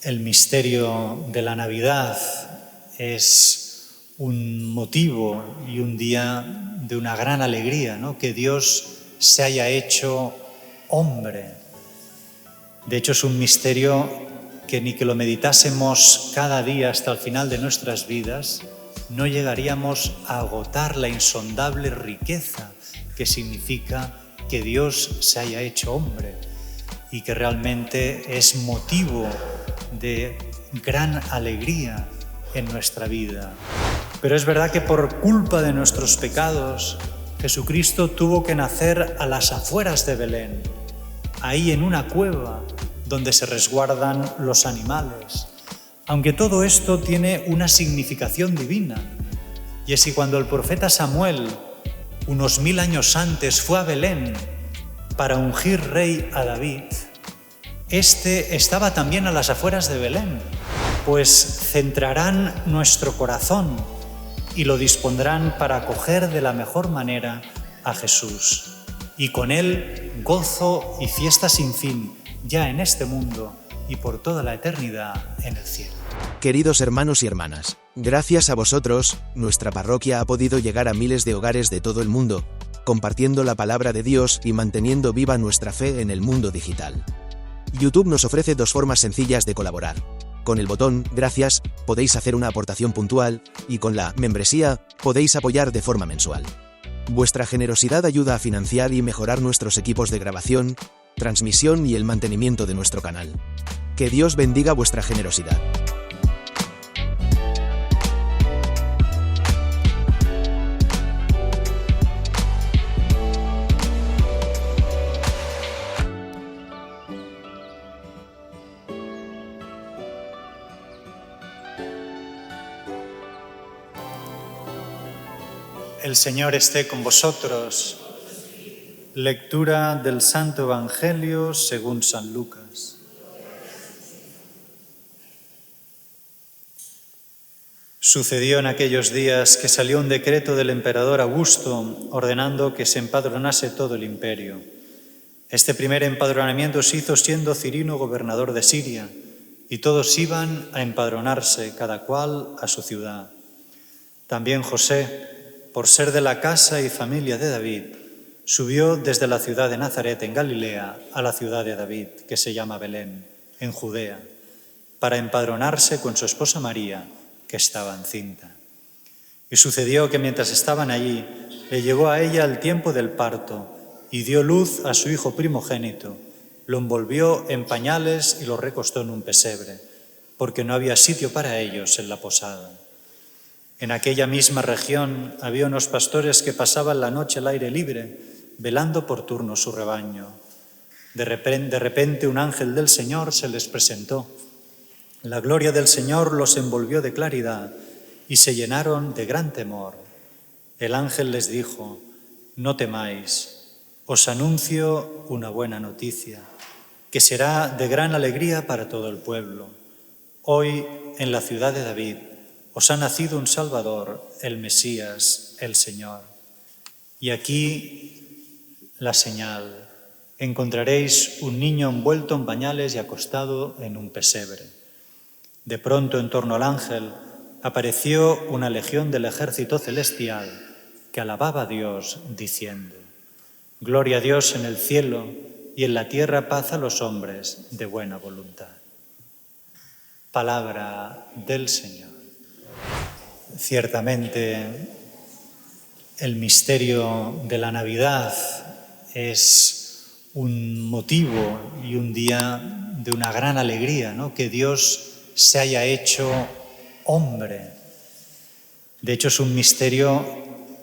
El misterio de la Navidad es un motivo y un día de una gran alegría, ¿no? Que Dios se haya hecho hombre. De hecho, es un misterio que ni que lo meditásemos cada día hasta el final de nuestras vidas, no llegaríamos a agotar la insondable riqueza que significa que Dios se haya hecho hombre y que realmente es motivo de gran alegría en nuestra vida. Pero es verdad que por culpa de nuestros pecados, Jesucristo tuvo que nacer a las afueras de Belén, ahí en una cueva donde se resguardan los animales. Aunque todo esto tiene una significación divina, y es que cuando el profeta Samuel, unos 1000 años antes, fue a Belén para ungir rey a David, este estaba también a las afueras de Belén, pues centrarán nuestro corazón y lo dispondrán para acoger de la mejor manera a Jesús. Y con él gozo y fiesta sin fin, ya en este mundo y por toda la eternidad en el cielo. Queridos hermanos y hermanas, gracias a vosotros, nuestra parroquia ha podido llegar a miles de hogares de todo el mundo, compartiendo la palabra de Dios y manteniendo viva nuestra fe en el mundo digital. YouTube nos ofrece dos formas sencillas de colaborar. Con el botón Gracias podéis hacer una aportación puntual y con la membresía podéis apoyar de forma mensual. Vuestra generosidad ayuda a financiar y mejorar nuestros equipos de grabación, transmisión y el mantenimiento de nuestro canal. Que Dios bendiga vuestra generosidad. El Señor esté con vosotros. Lectura del Santo Evangelio según San Lucas. Sucedió en aquellos días que salió un decreto del emperador Augusto ordenando que se empadronase todo el imperio. Este primer empadronamiento se hizo siendo Cirino gobernador de Siria, y todos iban a empadronarse, cada cual a su ciudad. También José, por ser de la casa y familia de David, subió desde la ciudad de Nazaret en Galilea a la ciudad de David, que se llama Belén, en Judea, para empadronarse con su esposa María, que estaba encinta. Y sucedió que mientras estaban allí, le llegó a ella el tiempo del parto y dio luz a su hijo primogénito. Lo envolvió en pañales y lo recostó en un pesebre, porque no había sitio para ellos en la posada. En aquella misma región había unos pastores que pasaban la noche al aire libre, velando por turno su rebaño. De repente un ángel del Señor se les presentó. La gloria del Señor los envolvió de claridad y se llenaron de gran temor. El ángel les dijo: «No temáis, os anuncio una buena noticia, que será de gran alegría para todo el pueblo. Hoy, en la ciudad de David, os ha nacido un Salvador, el Mesías, el Señor. Y aquí la señal: encontraréis un niño envuelto en pañales y acostado en un pesebre». De pronto, en torno al ángel, apareció una legión del ejército celestial que alababa a Dios, diciendo: «Gloria a Dios en el cielo y en la tierra paz a los hombres de buena voluntad». Palabra del Señor. Ciertamente, el misterio de la Navidad es un motivo y un día de una gran alegría, ¿no? Que Dios se haya hecho hombre. De hecho, es un misterio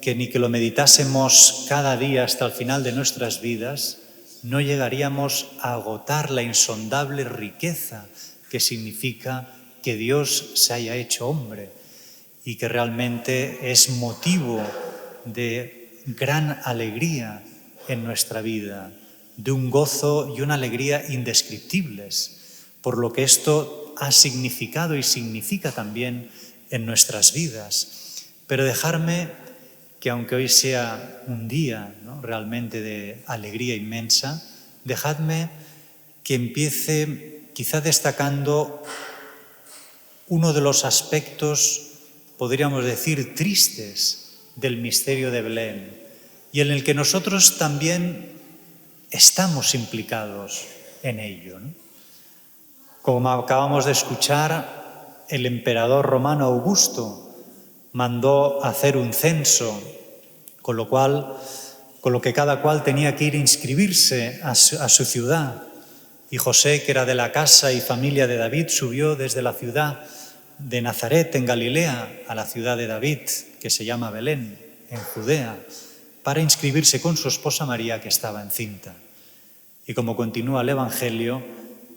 que ni que lo meditásemos cada día hasta el final de nuestras vidas, no llegaríamos a agotar la insondable riqueza que significa que Dios se haya hecho hombre y que realmente es motivo de gran alegría en nuestra vida, de un gozo y una alegría indescriptibles, por lo que esto ha significado y significa también en nuestras vidas. Pero dejarme que, aunque hoy sea un día, ¿no?, realmente de alegría inmensa, dejadme que quizá destacando uno de los aspectos, podríamos decir, tristes del misterio de Belén, y en el que nosotros también estamos implicados en ello, ¿no? Como acabamos de escuchar, el emperador romano Augusto mandó hacer un censo, con lo que cada cual tenía que ir a inscribirse a su ciudad. Y José, que era de la casa y familia de David, subió desde la ciudad de Nazaret, en Galilea, a la ciudad de David, que se llama Belén, en Judea, para inscribirse con su esposa María, que estaba encinta. Y como continúa el Evangelio,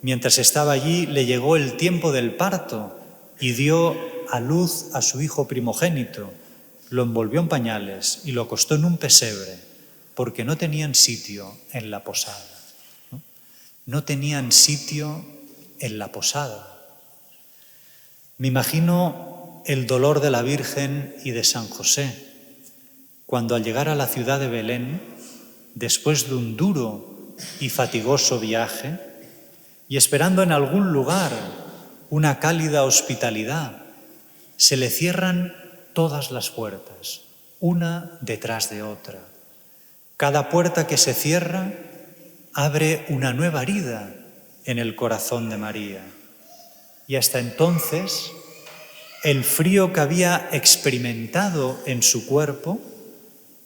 mientras estaba allí le llegó el tiempo del parto y dio a luz a su hijo primogénito, lo envolvió en pañales y lo acostó en un pesebre, porque no tenían sitio en la posada. No tenían sitio en la posada. Me imagino el dolor de la Virgen y de San José, cuando al llegar a la ciudad de Belén, después de un duro y fatigoso viaje, y esperando en algún lugar una cálida hospitalidad, se le cierran todas las puertas, una detrás de otra. Cada puerta que se cierra abre una nueva herida en el corazón de María. Y hasta entonces, el frío que había experimentado en su cuerpo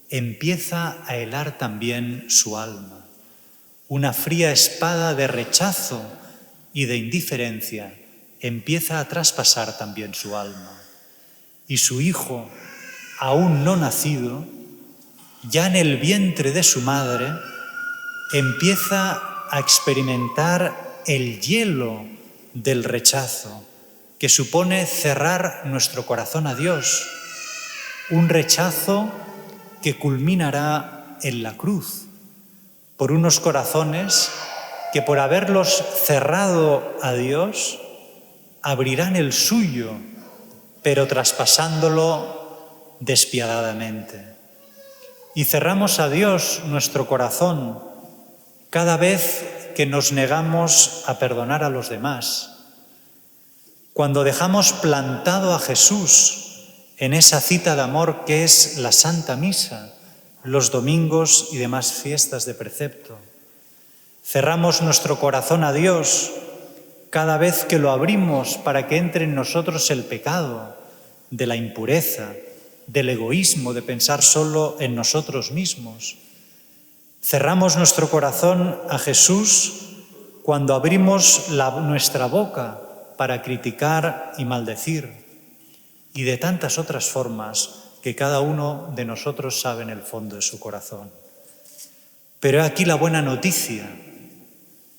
empieza a helar también su alma. Una fría espada de rechazo y de indiferencia empieza a traspasar también su alma. Y su hijo, aún no nacido, ya en el vientre de su madre, empieza a experimentar el hielo del rechazo, que supone cerrar nuestro corazón a Dios. Un rechazo que culminará en la cruz, por unos corazones que por haberlos cerrado a Dios, abrirán el suyo, pero traspasándolo despiadadamente. Y cerramos a Dios nuestro corazón cada vez que nos negamos a perdonar a los demás. Cuando dejamos plantado a Jesús en esa cita de amor que es la Santa Misa, los domingos y demás fiestas de precepto. Cerramos nuestro corazón a Dios cada vez que lo abrimos para que entre en nosotros el pecado de la impureza, del egoísmo, de pensar solo en nosotros mismos. Cerramos nuestro corazón a Jesús cuando abrimos nuestra boca para criticar y maldecir, y de tantas otras formas que cada uno de nosotros sabe en el fondo de su corazón. Pero aquí la buena noticia,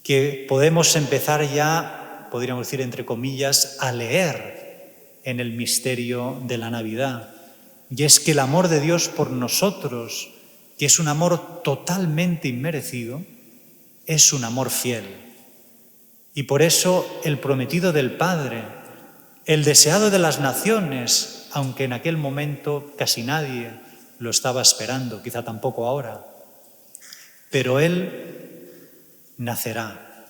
que podemos empezar ya, podríamos decir entre comillas, a leer en el misterio de la Navidad, y es que el amor de Dios por nosotros, que es un amor totalmente inmerecido, es un amor fiel. Y por eso el prometido del Padre, el deseado de las naciones, aunque en aquel momento casi nadie lo estaba esperando, quizá tampoco ahora, pero Él nacerá,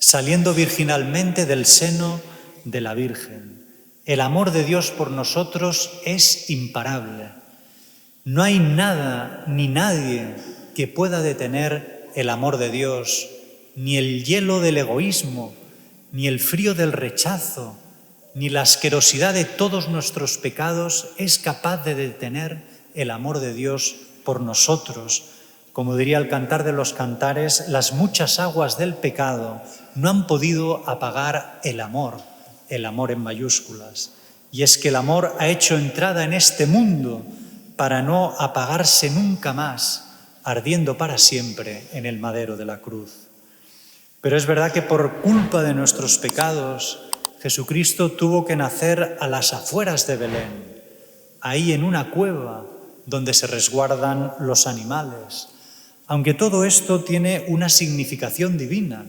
saliendo virginalmente del seno de la Virgen. El amor de Dios por nosotros es imparable. No hay nada ni nadie que pueda detener el amor de Dios, ni el hielo del egoísmo, ni el frío del rechazo, ni la asquerosidad de todos nuestros pecados es capaz de detener el amor de Dios por nosotros. Como diría el Cantar de los Cantares, las muchas aguas del pecado no han podido apagar el amor en mayúsculas. Y es que el amor ha hecho entrada en este mundo para no apagarse nunca más, ardiendo para siempre en el madero de la cruz. Pero es verdad que por culpa de nuestros pecados, Jesucristo tuvo que nacer a las afueras de Belén, ahí en una cueva donde se resguardan los animales. Aunque todo esto tiene una significación divina,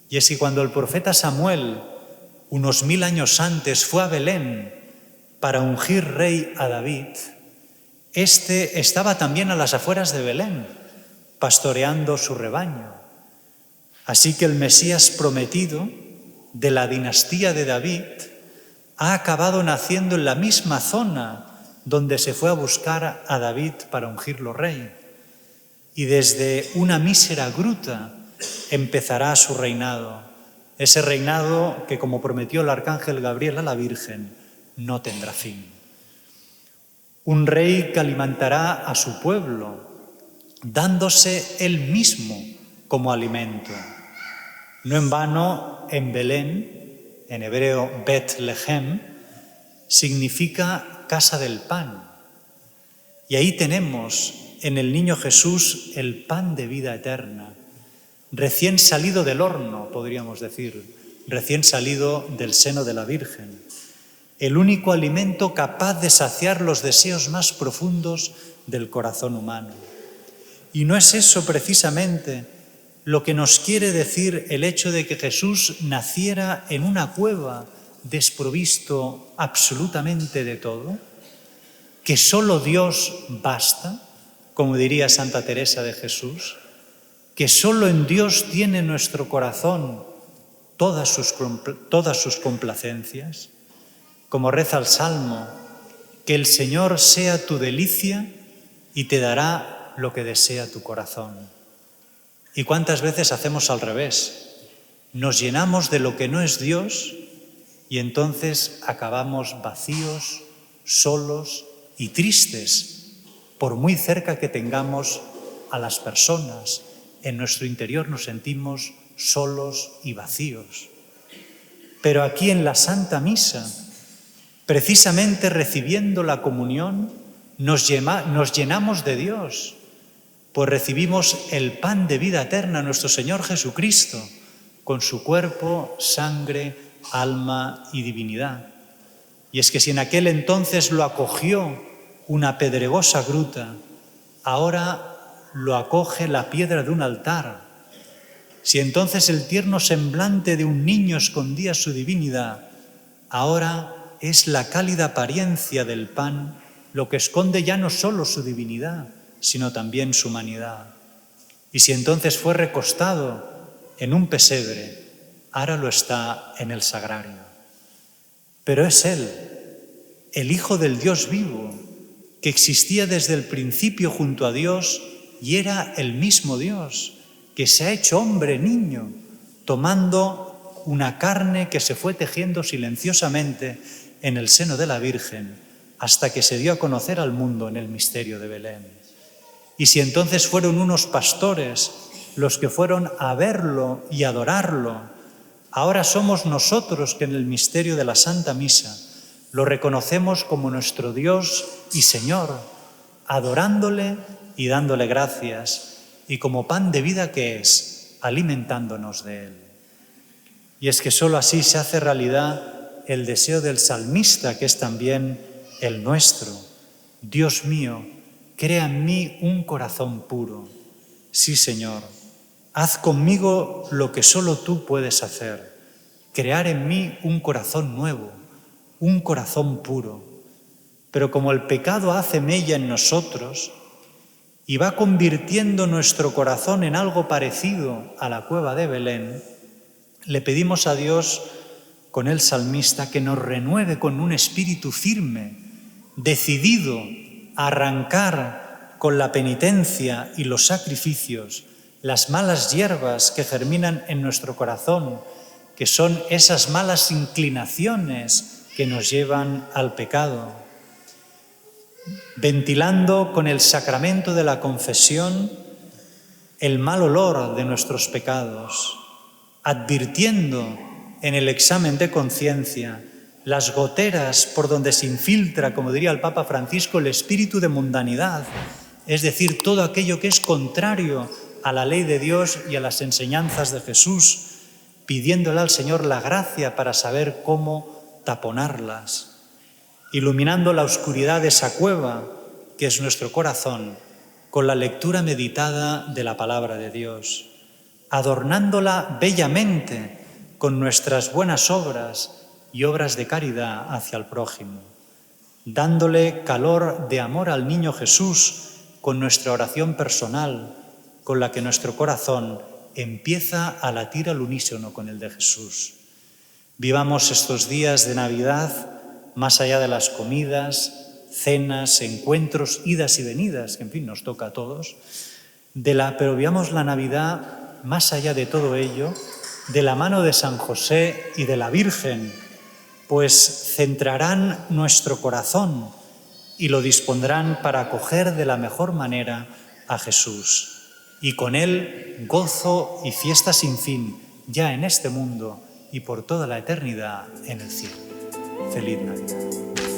y es que cuando el profeta Samuel, unos 1000 años antes, fue a Belén para ungir rey a David, este estaba también a las afueras de Belén, pastoreando su rebaño. Así que el Mesías prometido de la dinastía de David, ha acabado naciendo en la misma zona donde se fue a buscar a David para ungirlo rey. Y desde una mísera gruta empezará su reinado. Ese reinado que, como prometió el arcángel Gabriel a la Virgen, no tendrá fin. Un rey que alimentará a su pueblo, dándose él mismo como alimento. No en vano, en Belén, en hebreo Betlehem, significa casa del pan. Y ahí tenemos en el niño Jesús el pan de vida eterna, recién salido del horno, podríamos decir, recién salido del seno de la Virgen, el único alimento capaz de saciar los deseos más profundos del corazón humano. Y no es eso precisamente lo que nos quiere decir el hecho de que Jesús naciera en una cueva desprovisto absolutamente de todo, que solo Dios basta, como diría Santa Teresa de Jesús, que solo en Dios tiene nuestro corazón todas sus complacencias, como reza el Salmo, que el Señor sea tu delicia y te dará lo que desea tu corazón. ¿Y cuántas veces hacemos al revés? Nos llenamos de lo que no es Dios y entonces acabamos vacíos, solos y tristes, por muy cerca que tengamos a las personas. En nuestro interior nos sentimos solos y vacíos. Pero aquí en la Santa Misa, precisamente recibiendo la comunión, nos llenamos de Dios, pues recibimos el pan de vida eterna, nuestro Señor Jesucristo, con su cuerpo, sangre, alma y divinidad. Y es que si en aquel entonces lo acogió una pedregosa gruta, ahora lo acoge la piedra de un altar. Si entonces el tierno semblante de un niño escondía su divinidad, ahora es la cálida apariencia del pan lo que esconde ya no solo su divinidad, sino también su humanidad. Y si entonces fue recostado en un pesebre, ahora lo está en el sagrario. Pero es Él, el Hijo del Dios vivo, que existía desde el principio junto a Dios y era el mismo Dios, que se ha hecho hombre, niño, tomando una carne que se fue tejiendo silenciosamente en el seno de la Virgen hasta que se dio a conocer al mundo en el misterio de Belén. Y si entonces fueron unos pastores los que fueron a verlo y adorarlo, ahora somos nosotros que en el misterio de la Santa Misa lo reconocemos como nuestro Dios y Señor, adorándole y dándole gracias, y como pan de vida que es, alimentándonos de Él. Y es que sólo así se hace realidad el deseo del salmista, que es también el nuestro. Dios mío, crea en mí un corazón puro. Sí, Señor, haz conmigo lo que solo tú puedes hacer, crear en mí un corazón nuevo, un corazón puro. Pero como el pecado hace mella en nosotros y va convirtiendo nuestro corazón en algo parecido a la cueva de Belén, le pedimos a Dios, con el salmista, que nos renueve con un espíritu firme, decidido a arrancar con la penitencia y los sacrificios las malas hierbas que germinan en nuestro corazón, que son esas malas inclinaciones que nos llevan al pecado, ventilando con el sacramento de la confesión el mal olor de nuestros pecados, advirtiendo en el examen de conciencia las goteras por donde se infiltra, como diría el Papa Francisco, el espíritu de mundanidad, es decir, todo aquello que es contrario a la ley de Dios y a las enseñanzas de Jesús, pidiéndole al Señor la gracia para saber cómo taponarlas, iluminando la oscuridad de esa cueva que es nuestro corazón con la lectura meditada de la palabra de Dios, adornándola bellamente con nuestras buenas obras y obras de caridad hacia el prójimo, dándole calor de amor al niño Jesús con nuestra oración personal, con la que nuestro corazón empieza a latir al unísono con el de Jesús. Vivamos estos días de Navidad más allá de las comidas, cenas, encuentros, idas y venidas, que en fin nos toca a todos, pero vivamos la Navidad más allá de todo ello, de la mano de San José y de la Virgen, pues centrarán nuestro corazón y lo dispondrán para acoger de la mejor manera a Jesús. Y con él gozo y fiesta sin fin, ya en este mundo y por toda la eternidad en el cielo. Feliz Navidad.